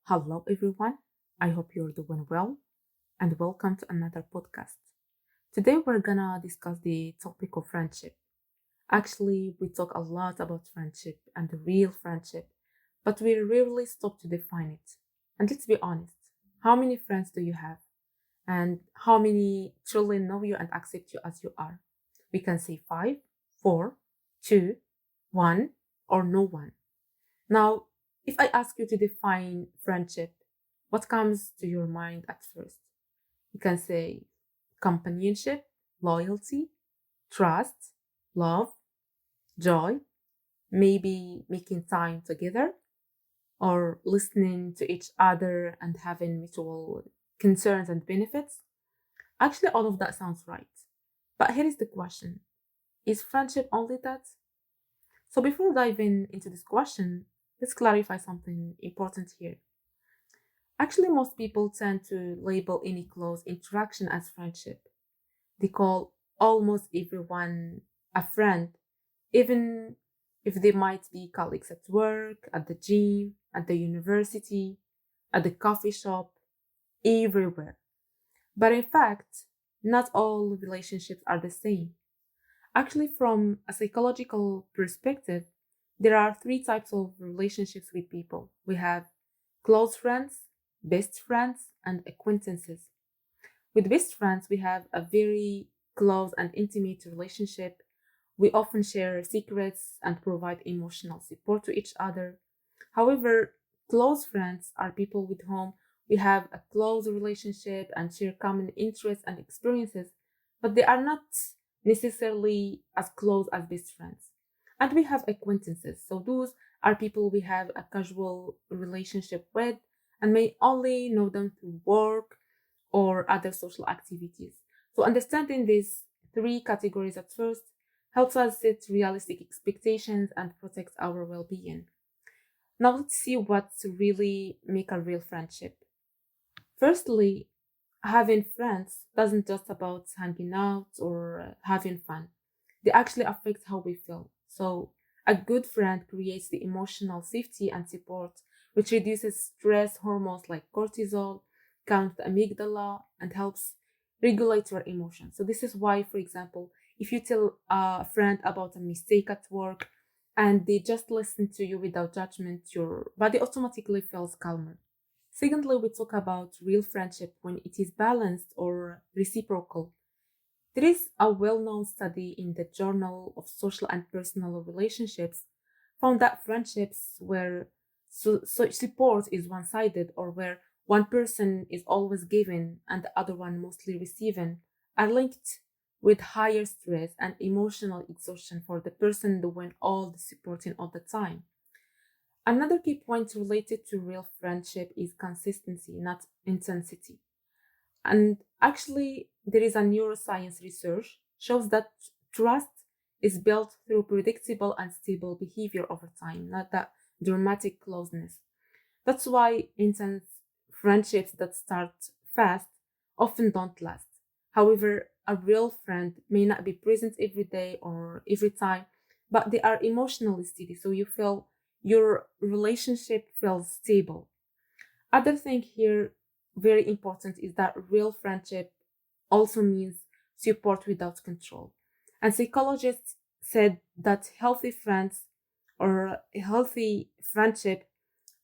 Hello, everyone. I hope you're doing well and welcome to another podcast. Today, we're gonna discuss the topic of friendship. Actually, we talk a lot about friendship and the real friendship, but we rarely stop to define it. And let's be honest, how many friends do you have? And how many truly know you and accept you as you are? We can say five, four, two, one, or no one. Now, if I ask you to define friendship, what comes to your mind at first? You can say companionship, loyalty, trust, love, joy, maybe making time together, or listening to each other and having mutual concerns and benefits. Actually, all of that sounds right. But here is the question. Is friendship only that? So before diving into this question, let's clarify something important here. Actually, most people tend to label any close interaction as friendship. They call almost everyone a friend, even if they might be colleagues at work, at the gym, at the university, at the coffee shop, everywhere. But in fact, not all relationships are the same. Actually, from a psychological perspective, there are three types of relationships with people. We have close friends, best friends, and acquaintances. With best friends, we have a very close and intimate relationship. We often share secrets and provide emotional support to each other. However, close friends are people with whom we have a close relationship and share common interests and experiences, but they are not necessarily as close as best friends. And we have acquaintances. So those are people we have a casual relationship with and may only know them through work or other social activities. So understanding these three categories at first helps us set realistic expectations and protect our well-being. Now let's see what really make a real friendship. Firstly, having friends doesn't just about hanging out or having fun. They actually affect how we feel. So a good friend creates the emotional safety and support, which reduces stress hormones like cortisol, calms the amygdala, and helps regulate your emotions. So this is why, for example, if you tell a friend about a mistake at work and they just listen to you without judgment, your body automatically feels calmer. Secondly, we talk about real friendship when it is balanced or reciprocal. There is a well known study in the Journal of Social and Personal Relationships found that friendships where support is one sided or where one person is always giving and the other one mostly receiving are linked with higher stress and emotional exhaustion for the person doing all the supporting all the time. Another key point related to real friendship is consistency, not intensity. And actually, there is a neuroscience research shows that trust is built through predictable and stable behavior over time, not that dramatic closeness. That's why intense friendships that start fast often don't last. However, a real friend may not be present every day or every time, but they are emotionally steady, so you feel your relationship feels stable. Other thing here, very important, is that real friendship also means support without control. And psychologists said that healthy friends or healthy friendship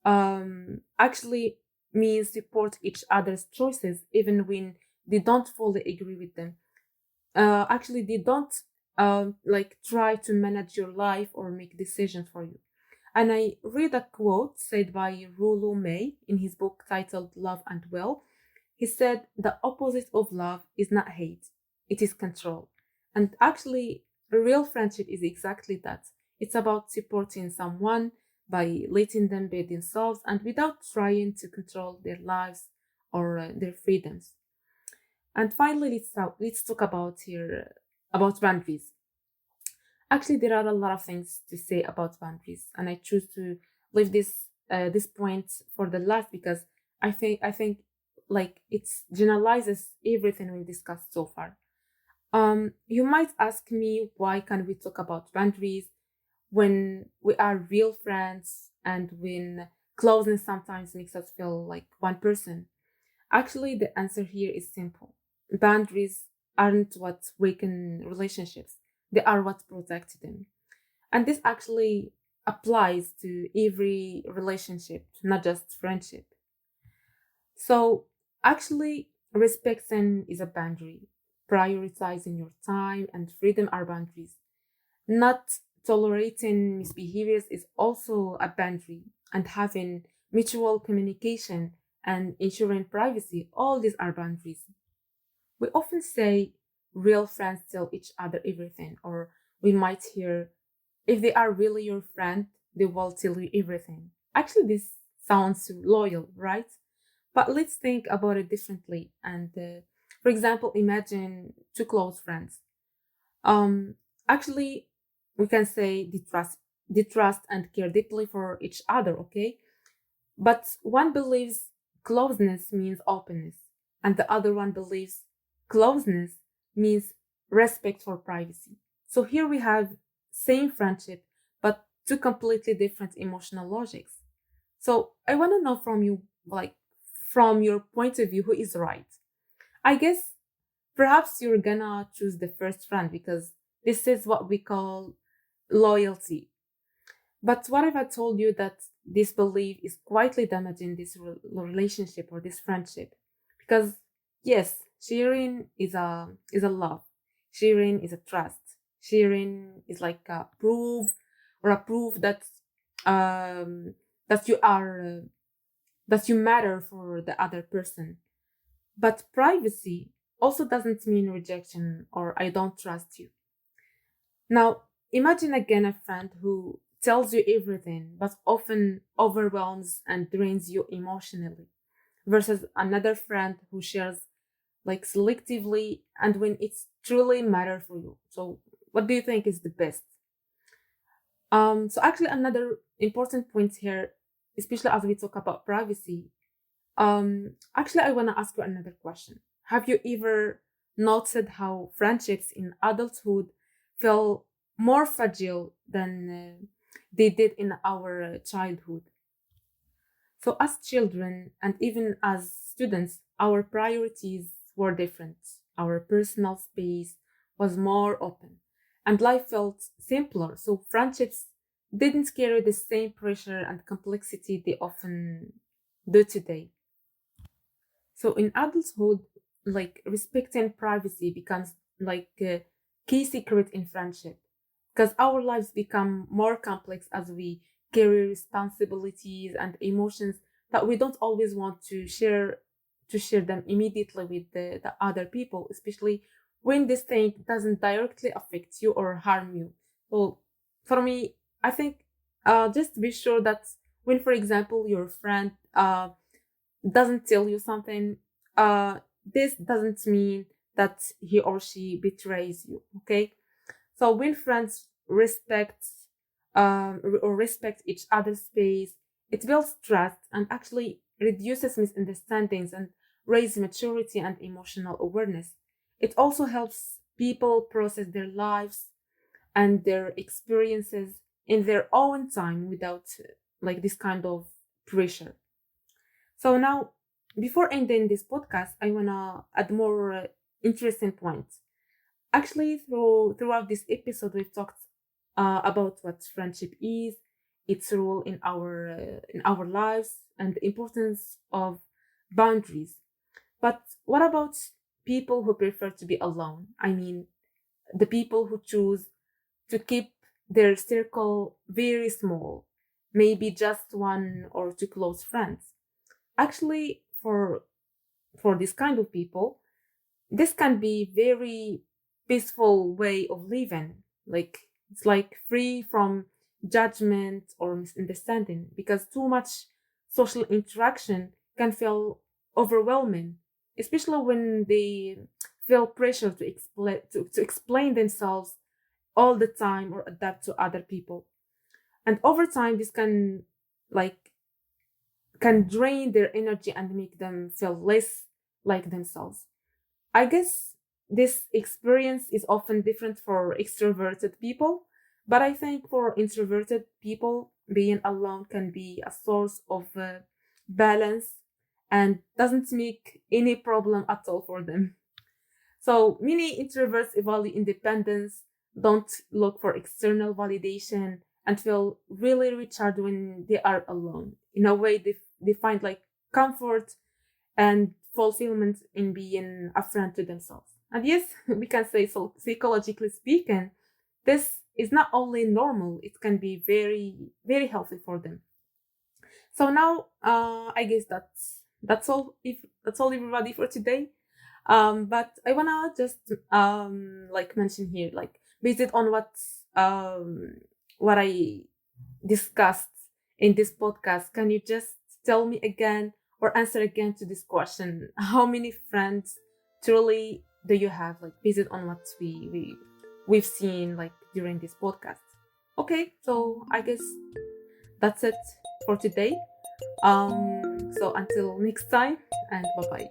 actually means support each other's choices even when they don't fully agree with them. Actually, they don't like try to manage your life or make decisions for you. And I read a quote said by Rollo May in his book titled Love and Will. He said, the opposite of love is not hate, it is control. And actually, a real friendship is exactly that. It's about supporting someone by letting them be themselves and without trying to control their lives or their freedoms. And finally, let's talk about here about boundaries. Actually, there are a lot of things to say about boundaries, and I choose to leave this point for the last because I think like it generalizes everything we've discussed so far. You might ask me why can't we talk about boundaries when we are real friends and when closeness sometimes makes us feel like one person. Actually, the answer here is simple. Boundaries aren't what weaken relationships, they are what protect them. And this actually applies to every relationship, not just friendship. So, actually, respecting is a boundary. Prioritizing your time and freedom are boundaries. Not tolerating misbehaviors is also a boundary. And having mutual communication and ensuring privacy, all these are boundaries. We often say real friends tell each other everything, or we might hear, if they are really your friend, they will tell you everything. Actually, this sounds loyal, right? But let's think about it differently. And for example, imagine two close friends. Um, Actually, we can say they trust and care deeply for each other. Okay, but one believes closeness means openness, and the other one believes closeness means respect for privacy. So here we have same friendship, but two completely different emotional logics. So I want to know from you, like from your point of view, who is right? I guess perhaps you're gonna choose the first friend because this is what we call loyalty. But what if I told you that this belief is quietly damaging this relationship or this friendship? Because yes, sharing is a love. Sharing is a trust. Sharing is like a proof or a proof um that you are that you matter for the other person. But privacy also doesn't mean rejection or I don't trust you. Now, imagine again a friend who tells you everything, but often overwhelms and drains you emotionally, versus another friend who shares like selectively and when it's truly matter for you. So, what do you think is the best? So actually, another important point here, especially as we talk about privacy, actually, I want to ask you another question. Have you ever noticed how friendships in adulthood feel more fragile than they did in our childhood? So, as children and even as students, our priorities were different. Our personal space was more open, and life felt simpler. So, friendships didn't carry the same pressure and complexity they often do today. So in adulthood, like respecting privacy becomes like a key secret in friendship because our lives become more complex as we carry responsibilities and emotions that we don't always want to share them immediately with the other people, especially when this thing doesn't directly affect you or harm you. So for me, I think just be sure that when, for example, your friend doesn't tell you something, this doesn't mean that he or she betrays you. Okay, so when friends respect each other's space, it builds trust and actually reduces misunderstandings and raises maturity and emotional awareness. It also helps people process their lives and their experiences in their own time without like this kind of pressure. So now, before ending this podcast, I wanna add more interesting points. Actually, throughout this episode, we've talked about what friendship is, its role in our lives, and the importance of boundaries. But what about people who prefer to be alone? I mean, the people who choose to keep their circle very small, maybe just one or two close friends. Actually, for this kind of people, this can be very peaceful way of living. Like it's like free from judgment or misunderstanding because too much social interaction can feel overwhelming, especially when they feel pressure to explain themselves all the time or adapt to other people. And over time this like can drain their energy and make them feel less like themselves. I guess this experience is often different for extroverted people, But I think for introverted people, being alone can be a source of balance and doesn't make any problem at all for them. So many introverts evaluate independence, don't look for external validation, and feel really recharged when they are alone. In a way, they find like comfort and fulfillment in being a friend to themselves. And yes, we can say so psychologically speaking, this is not only normal, it can be very, very healthy for them. So now, I guess that's all. If that's all, everybody for today. But I wanna just like mention here, like based on what I discussed in this podcast, can you just tell me again or answer again to this question? How many friends truly do you have? Like based on what we've seen like during this podcast. Okay, so I guess that's it for today. So until next time, and bye bye.